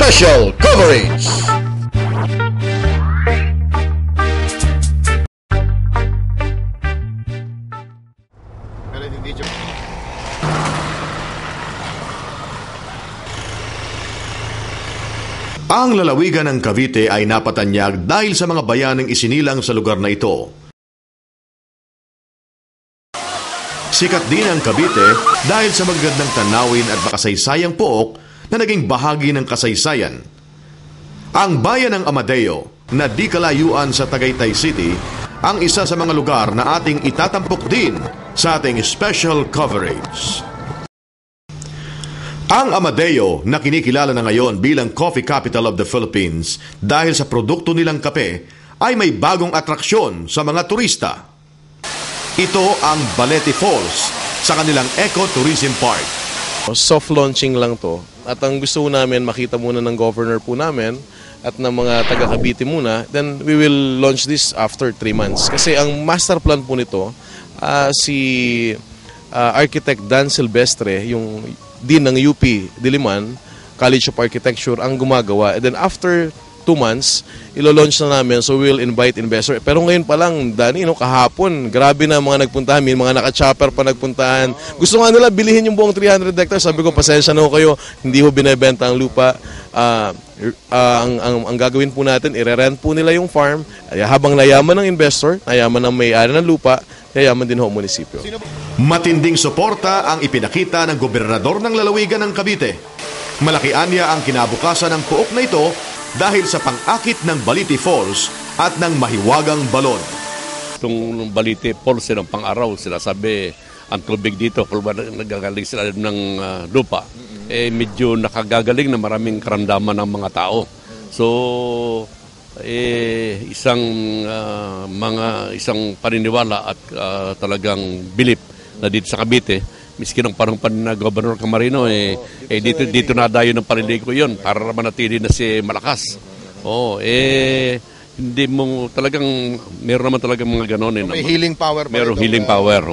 special coverage. Ang lalawigan ng Cavite ay napatanyag dahil sa mga bayanang isinilang sa lugar na ito. Sikat din ang Cavite dahil sa magagandang tanawin at makasaysayang pook na naging bahagi ng kasaysayan. Ang bayan ng Amadeo na di kalayuan sa Tagaytay City ang isa sa mga lugar na ating itatampok din sa ating special coverage. Ang Amadeo na kinikilala na ngayon bilang Coffee Capital of the Philippines dahil sa produkto nilang kape ay may bagong atraksyon sa mga turista. Ito ang Balete Falls sa kanilang Eco-Tourism Park. Soft launching lang to at ang gusto namin makita muna ng governor po namin at ng mga taga Cavite muna, then we will launch this after 3 months. Kasi ang master plan po nito, si Architect Dan Silvestre, yung Dean ng UP Diliman College of Architecture ang gumagawa. And then after 2 months, ilo-launch na namin. So we'll invite investor. Pero ngayon pa lang, Danny, kahapon, grabe na mga nagpuntahan. May mga naka-chopper pa nagpuntahan. Gusto nga nila bilihin yung buong 300 hectares. Sabi ko, pasensya na ho kayo. Hindi ho binibenta ang lupa. Ang gagawin po natin, i-rent po nila yung farm. Habang nayaman ng investor, nayaman ng may-ari ng lupa, yayaman din ho ang munisipyo. Matinding suporta ang ipinakita ng gobernador ng lalawigan ng Cavite. Malaki anya ang kinabukasan ng puok na ito dahil sa pang-akit ng Balete Falls at ng mahiwagang balon. Itong Balete Falls ng pang-araw, sinasabi ang tubig dito, kung nagagaling sila ng lupa, medyo nakagagaling na maraming karamdaman ng mga tao. So, isang paniniwala at talagang bilip na dito sa Cavite, miski ng parang Gobernador Camarino, dito nadayo ng paniligo yun para manatili na si malakas. Hindi mo talagang, meron naman talagang mga ganon. May healing power pa. Meron healing power,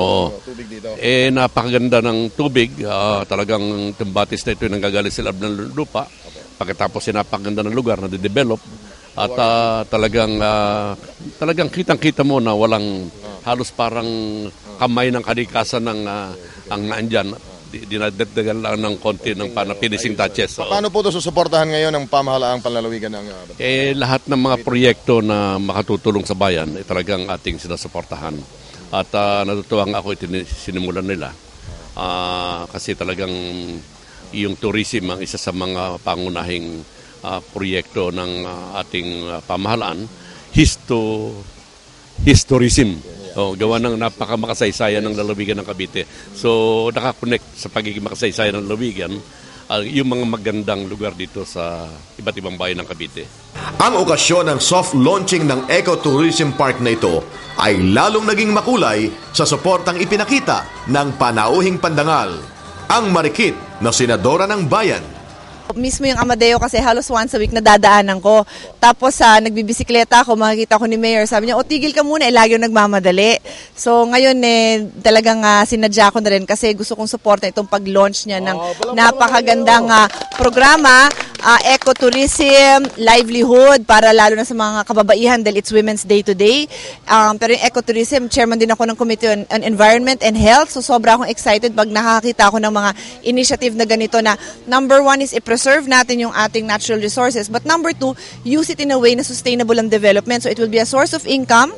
tubig dito. Napakaganda ng tubig, talagang tumbatis na ito yung nanggagaling sa loob ng lupa. Pagkatapos napakaganda ng lugar na de-develop. At talagang kitang-kita mo na walang halos parang kamay ng kalikasan ng ang naandyan. Dinadagdagan lang ng konti ng finishing touches. Paano po ito susuportahan ngayon ng pamahalaang panlalawigan ng lahat ng mga proyekto na makatutulong sa bayan talagang ating sinasuportahan. At natutuwang ako sinimulan nila. Kasi talagang yung tourism ang isa sa mga pangunahing proyekto ng ating pamahalaan, historism. Gawa ng napakamakasaysayan ng lalawigan ng Cavite. So, nakakonect sa pagiging makasaysayan ng lalawigan yung mga magandang lugar dito sa iba't ibang bayan ng Cavite. Ang okasyon ng soft launching ng Eco-Tourism Park na ito ay lalong naging makulay sa suportang ipinakita ng panauhing pandangal, ang marikit na senadora ng bayan. Mismo yung Amadeo kasi halos once a week na dadaanan ko. Tapos nagbibisikleta ako, makikita ko ni Mayor. Sabi niya, tigil ka muna, lagi yung nagmamadali. So ngayon talagang sinadya ko na rin kasi gusto kong suporta itong pag-launch niya ng napakagandang programa, ecotourism, livelihood, para lalo na sa mga kababaihan dahil it's Women's Day today. Pero yung ecotourism, chairman din ako ng Committee on Environment and Health. So sobra akong excited pag nakakita ako ng mga initiative na ganito na number 1 is i-preserve natin yung ating natural resources. But number 2, use it in a way na sustainable ang development. So it will be a source of income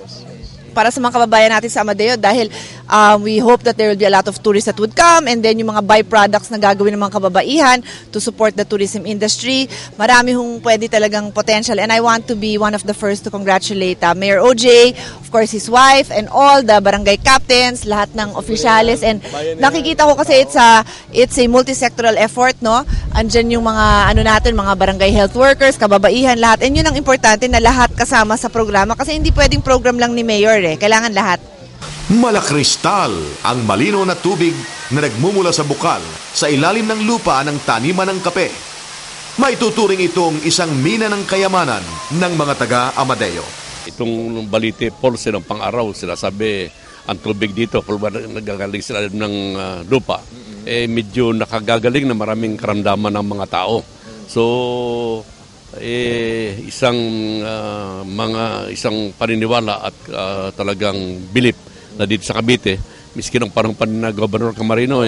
para sa mga kababayan natin sa Amadeo dahil we hope that there will be a lot of tourists that would come and then yung mga byproducts na gagawin ng mga kababaihan to support the tourism industry. Marami hong pwede talagang potential and I want to be one of the first to congratulate Mayor OJ, of course his wife and all the barangay captains, lahat ng oficiales and nakikita ko kasi it's a multi-sectoral effort, no? Andyan yung mga mga barangay health workers, kababaihan, lahat. And yun ang importante na lahat kasama sa programa kasi hindi pwedeng program lang ni Mayor kailangan lahat. Malakristal ang malino na tubig na nagmumula sa bukal sa ilalim ng lupa ng taniman ng kape. Maituturing itong isang mina ng kayamanan ng mga taga-Amadeo. Itong Balete Falls ng pang-araw, sinasabi ang tubig dito, kung nagagaling sila ng lupa, medyo nakagagaling na maraming karamdaman ng mga tao. So, isang paniniwala at talagang bilip na dito sa Cavite, miski ng parang Gobernador Camarino,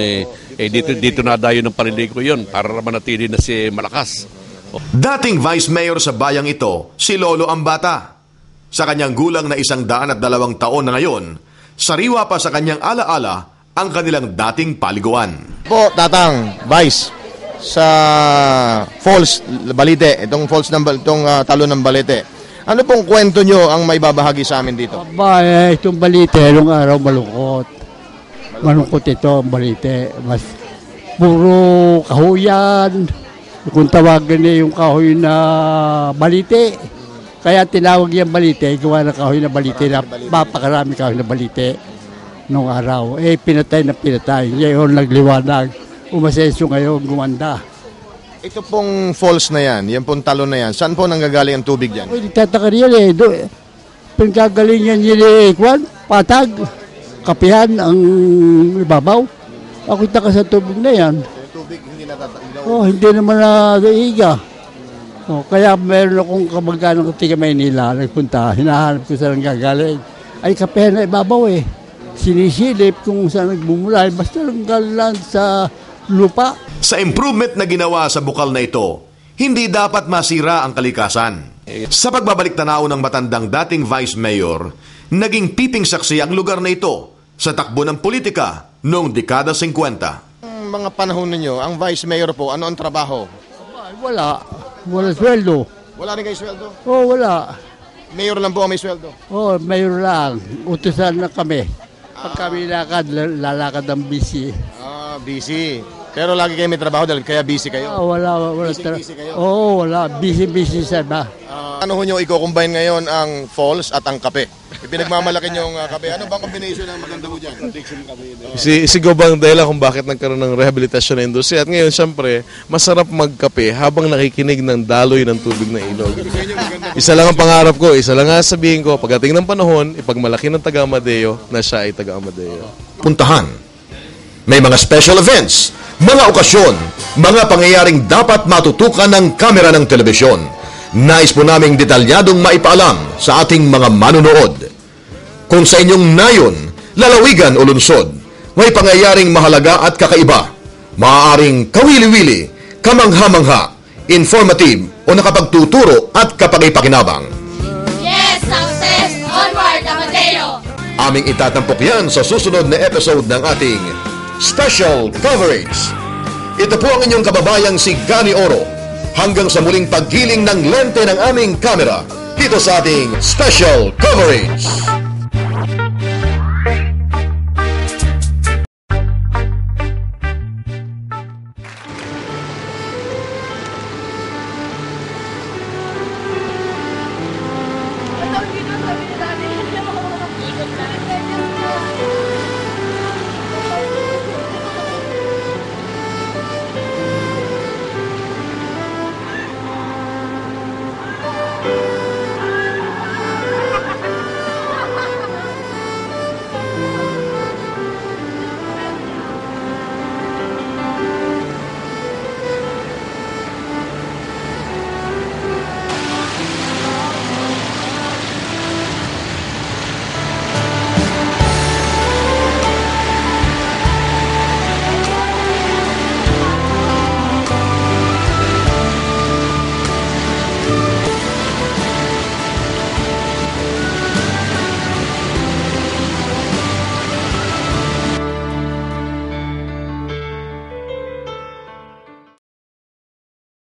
dito nadayo ng paniligo yun para manatili na si malakas. Dating Vice Mayor sa bayang ito, si Lolo Ambata. Sa kanyang gulang na 102 taon na ngayon, sariwa pa sa kanyang alaala ang kanilang dating paliguan. Po, Tatang, Vice, sa Falls Balite, itong talon ng Balite. Ano pong kwento nyo ang may babahagi sa amin dito? Itong Balite, nung araw malungkot. Malungkot ito ang Balite. Mas puro kahuyan. Kung tawagan niya yung kahoy na Balite. Kaya tinawag yung Balite, gawa ng kahoy na Balite na mapakarami kahoy na Balite nung araw. Pinatay na pinatay. Ngayon nagliwanag. Umasenso ngayon, gumanda. Ito pong falls na yan pong talon na yan, saan po nanggagaling ang tubig dyan? Nagtataka riyan pinagagalingan niya patag, kapihan ang ibabaw. Ako taka sa tubig na yan. Yung tubig hindi natatagdaw. Hindi naman naiiga. Kaya meron akong kamag-anak ng tiga Maynila, nagpunta, hinahanap ko saan nanggagaling. Ay kapihan na ibabaw sinisilip kung saan nagmumula. Basta lang galang sa lupa. Sa improvement na ginawa sa bukal na ito, hindi dapat masira ang kalikasan. Sa pagbabalik tanaw ng matandang dating Vice Mayor, naging piping saksi ang lugar na ito sa takbo ng politika noong dekada 50. Mga panahon ninyo, ang Vice Mayor po, ano ang trabaho? Wala. Wala sweldo. Wala rin kayo sweldo? Wala. Mayor lang po ang may sweldo? Mayor lang. Utusan na kami. Pag kami lalakad ang busy. Busy. Pero lagi kayo may trabaho dahil kaya busy kayo? Wala. Busy kayo? Wala. Busy sana. Ano nyo i-combine ngayon ang falls at ang kape? Pinagmamalaki nyo ang kape. Ano bang combination ang maganda mo dyan? Si Gobang dahilan kung bakit nagkaroon ng rehabilitasyon na industry. At ngayon, syempre, masarap magkape habang nakikinig ng daloy ng tubig na ilog. Isa lang ang pangarap ko, isa lang ang sabihin ko, pagdating ng panahon, ipagmalaki ng taga Amadeo na siya ay taga Amadeo. Puntahan. May mga special events, mga okasyon, mga pangyayaring dapat matutukan ng kamera ng telebisyon. Nais po naming detalyadong maipaalam sa ating mga manunood. Kung sa inyong nayon, lalawigan o lungsod, may pangyayaring mahalaga at kakaiba, maaaring kawili-wili, kamangha-mangha, informative o nakapagtuturo at kapag-ipakinabang. Yes, success! Onward, Amadeo! Aming itatampok yan sa susunod na episode ng ating Special Coverage. Ito po ang inyong kababayang si Gani Oro. Hanggang sa muling paggiling ng lente ng aming kamera dito sa ating Special Coverage.